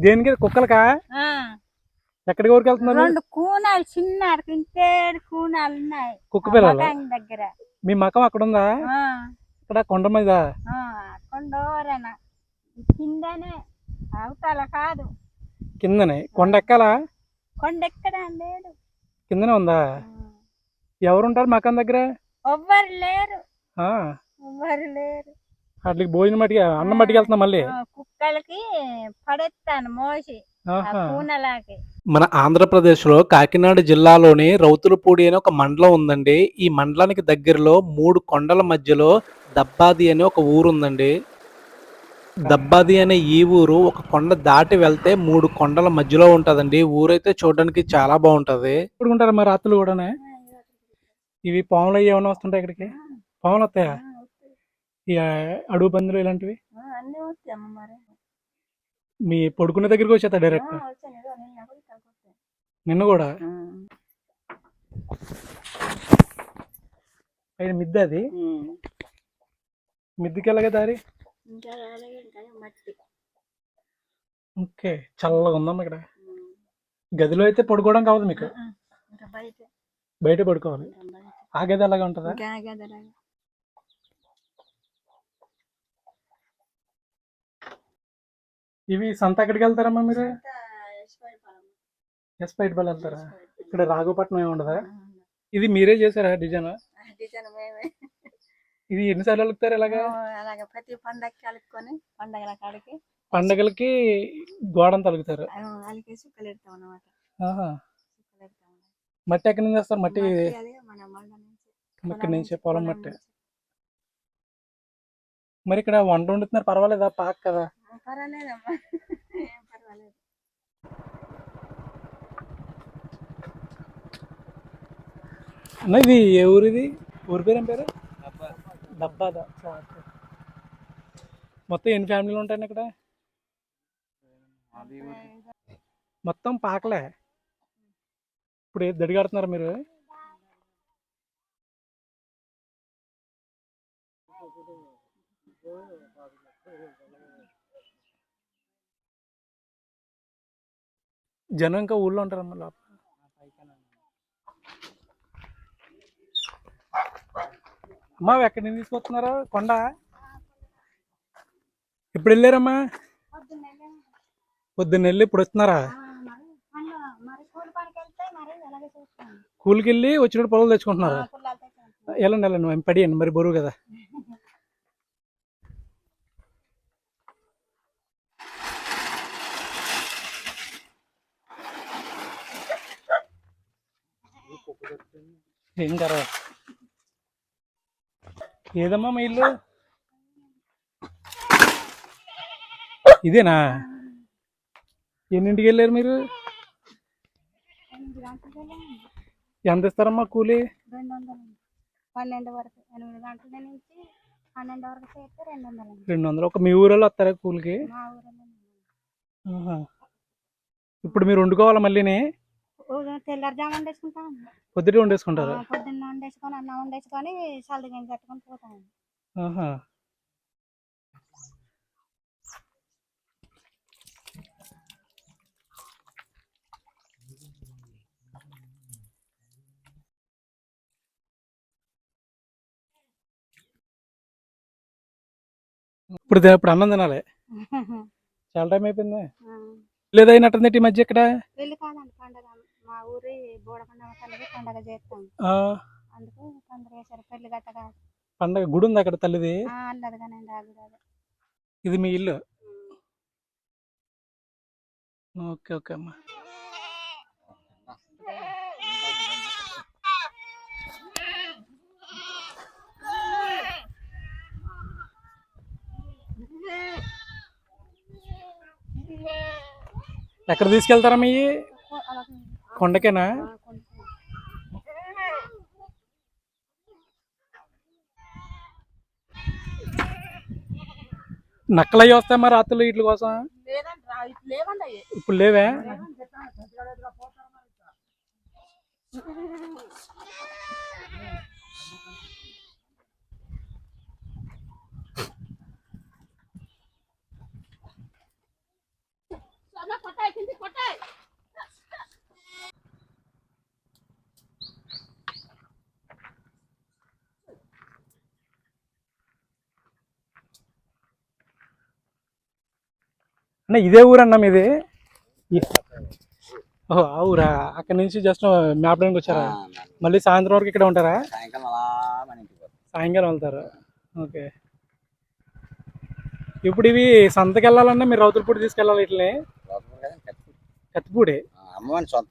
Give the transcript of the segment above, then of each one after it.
దేనికి కుక్కలకా? ఎక్కడికి ఊరికి వెళ్తున్నారు? 2 కూనాలు చిన్న ఇంటేడు కూనాలు ఉన్నాయి కుక్క పిల్లలు దగ్గర. మీ మకం అక్కడ ఉందా? ఇక్కడ కొండ మీద కొండోరన కిందనే, అవతల కాదు, కిందనే. కొండ ఎక్కాలా? కొండ ఎక్కడ లేదు, కిందనే ఉందా? ఎవరుంటారు మకం దగ్గర? ఎవ్వరు లేరు, ఎవ్వరు లేరు. వాటికి భోజనం మట్టికి అన్నం మట్టికి వెళ్తున్నా. మళ్ళీ కుక్కలకి పడేస్తాను మోసి కూనలాకి. మన ఆంధ్రప్రదేశ్లో కాకినాడ జిల్లాలోని రౌతులపూడి అనే ఒక మండలం ఉందండి. ఈ మండలానికి దగ్గరలో 3 కొండల మధ్యలో దబ్బాది అనే ఒక ఊరు ఉందండి. దబ్బాది అనే ఈ ఊరు ఒక కొండ దాటి వెళ్తే 3 కొండల మధ్యలో ఉంటదండి. ఊరైతే చూడడానికి చాలా బాగుంటది. ఇప్పుడు ఉంటారు మరి రాత్రులు కూడానే. ఇవి పాములు ఏమైనా వస్తుంటాయి ఇక్కడికి? పాములు వస్తాయా? ఈ అడుగు పందులు ఇలాంటివి అన్నీ వస్తాయమ్మ. మరి మీ పడుకునే దగ్గరికి వచ్చేస్తా డైరెక్ట్. నిన్న కూడా అయితే మిద్దె, అది మిద్దెకి వెళ్ళగా దారి. ఓకే, చల్లగా ఉందమ్మా ఇక్కడ. గదిలో అయితే పడుకోవడం కావదు మీకు, బయట పడుకోవాలి. ఆ గది అలాగా ఉంటుందా? ఇవి సంత ఎక్కడికి వెళ్తారమ్మా మీరు? ఎస్పైట్ బల్ వెళ్తారా? ఇక్కడ రాఘపట్నం ఏమి ఉండదా? ఇది మీరే చేశారా డిజైన్? ఇది ఎన్నిసార్లు అలుగుతారు ఇలాగా? ప్రతి పండగకి అలుక్కొని పండగల కాడికి, పండగలకి గోడంత అలుగుతారు. మట్టి ఎక్కడి నుంచి వస్తారు? మట్టి ఇక్కడి నుంచి, పొలం మట్టి. మరి ఇక్కడ వంట వండుతున్నారు, పర్వాలేదా? పాక కదా. పర్వాలేదమ్మా, పర్వాలేదు. అన్న ఇది ఏ ఊరు? ఇది ఊరి పేరు ఏం పేరు? దబ్బాదా. మొత్తం ఎన్ని ఫ్యామిలీలు ఉంటాయండి ఇక్కడ? మొత్తం పాకలే. ఇప్పుడు ఏది దడి కడుతున్నారు మీరు? జనం ఇంకా ఊళ్ళో ఉంటారమ్మా లోపల. అమ్మా ఎక్కడి నుంచి తీసుకొస్తున్నారు? కొండ ఎప్పుడు వెళ్ళారమ్మా? పొద్దున్న వెళ్ళి ఇప్పుడు వస్తున్నారా? కూలికి వెళ్ళి వచ్చినప్పుడు పొలం తెచ్చుకుంటున్నారు. వెళ్ళండి వెళ్ళండి, పడియండి మరి, బరువు కదా. ఏం కదా. ఏదమ్మా మా ఇల్లు? ఇదేనా? ఎన్నింటికి వెళ్ళారు మీరు? ఎంత ఇస్తారమ్మా కూలి? 12 వరకు, 8 గంటల నుంచి 12 వరకు చేస్తే 200. 200. ఒక మీ ఊరిలో వస్తారా కూలికి? ఇప్పుడు మీరు వండుకోవాలా మళ్ళీని? తెల్లారుజాము వండేసుకుంటాం. పొద్దుటే వండేసుకుంటారు? పొద్దున్న వండేసుకొని అన్నం వండేసుకొని చల్లి గింజ కట్టుకొని పోతాం. ఇప్పుడు అన్నం తినాలి. చాలా టైం అయిపోయింది. లేదా అయినట్టుంది ఈ మధ్య ఇక్కడ? వెళ్ళి కాదండి, పండగ మా ఊరి బోడకొండ పండగ చేస్తాం. అందుకు పండుగ చేశారు. పెళ్లి గట్ట కాదు, పండగ గుడి ఉంది అక్కడ తల్లిది. ఇది మీ ఇల్లు? ఓకే ఓకే అమ్మా. ఎక్కడ తీసుకెళ్తారమ్మా? ఈ కొండకేనా? నక్కలు అయ్యి వస్తాయి మరి రాత్రులు వీటి కోసం? ఇప్పుడు లేవే? అన్న ఇదే ఊరన్నా మీది? ఓహో ఆ ఊరా? అక్కడ నుంచి జస్ట్ మేపడానికి వచ్చారా? మళ్ళీ సాయంత్రం వరకు ఇక్కడ ఉంటారా? సాయంకాలం వెళ్తారు. ఓకే. ఇప్పుడు ఇవి సంతకి వెళ్ళాలన్నా మీరు రౌతులపూడి తీసుకెళ్ళాలి వీటిని? కత్తిపూడి అమ్మవాని సొంత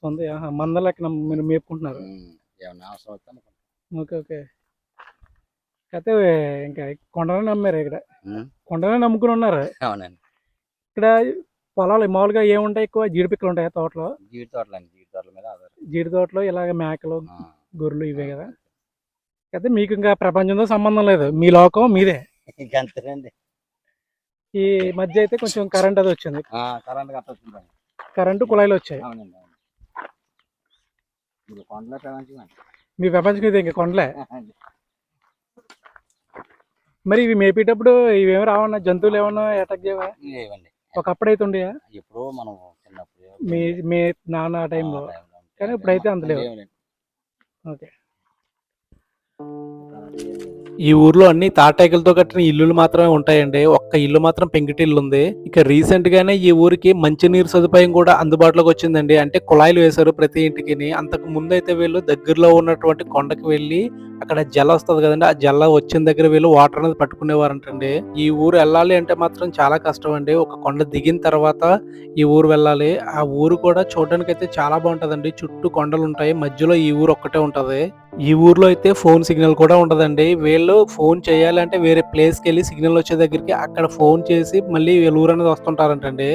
సొంత మందలు లెక్కన మీరు మేపుకుంటున్నారు. Okay okay. అయితే ఇంకా కొండనే నమ్మారు ఇక్కడ, కొండనే నమ్ముకుని ఉన్నారు. అవునండి. ఇక్కడ పొలాలు మామూలుగా ఏముంటాయి? ఎక్కువ జీడిపిక్కలు ఉంటాయా తోటలో? జీడి తోటలు అండి, జీడి తోటల మీద జీడి తోటలో ఇలాగ మేకలు గొర్రెలు ఇవే కదా. అయితే మీకు ఇంకా ప్రపంచంతో సంబంధం లేదు, మీ లోకం మీదే. అంతేనండి. ఈ మధ్య అయితే కొంచెం కరెంట్ అది వచ్చింది, కరెంట్ గట్ట వచ్చింది, కరెంటు కుళాయిలు వచ్చాయి. అవునండి. ఇది కొండలే ప్రపంచం, మీ ప్రపంచం ఇది ఇంకా కొండలే. మరి ఇవి మేపేటప్పుడు ఇవేమి రావన్నా, జంతువులు ఏమన్నా అటాక్ చేయవా? లేవండి. ఒకప్పుడు అయితే ఉండేయా ఎప్పుడో మనం చిన్నప్పుడు, మీ నాన్న టైంలో? కానీ ఇప్పుడైతే అంత లేవు. ఓకే. ఈ ఊర్లో అన్ని తాటాకులతో కట్టిన ఇల్లులు మాత్రమే ఉంటాయండి. ఒక్క ఇల్లు మాత్రం పెంకుటిల్లు ఉంది. ఇక రీసెంట్ గానే ఈ ఊరికి మంచినీరు సదుపాయం కూడా అందుబాటులోకి వచ్చిందండి. అంటే కుళాయిలు వేశారు ప్రతి ఇంటికి. అంతకు ముందు అయితే వీళ్ళు దగ్గరలో ఉన్నటువంటి కొండకి వెళ్ళి అక్కడ జల వస్తుంది కదండి, ఆ జల వచ్చిన దగ్గర వీళ్ళు వాటర్ అనేది పట్టుకునేవారంటండి. ఈ ఊరు వెళ్ళాలి అంటే మాత్రం చాలా కష్టం అండి. ఒక కొండ దిగిన తర్వాత ఈ ఊరు వెళ్ళాలి. ఆ ఊరు కూడా చూడడానికి అయితే చాలా బాగుంటదండి. చుట్టూ కొండలు ఉంటాయి, మధ్యలో ఈ ఊరు ఒక్కటే ఉంటది. ఈ ఊర్లో అయితే ఫోన్ సిగ్నల్ కూడా ఉండదండి. వీళ్ళు ఫోన్ చేయాలంటే వేరే ప్లేస్కి వెళ్ళి సిగ్నల్ వచ్చే దగ్గరికి అక్కడ ఫోన్ చేసి మళ్ళీ వీళ్ళ ఊరు అనేది వస్తుంటారంటండి.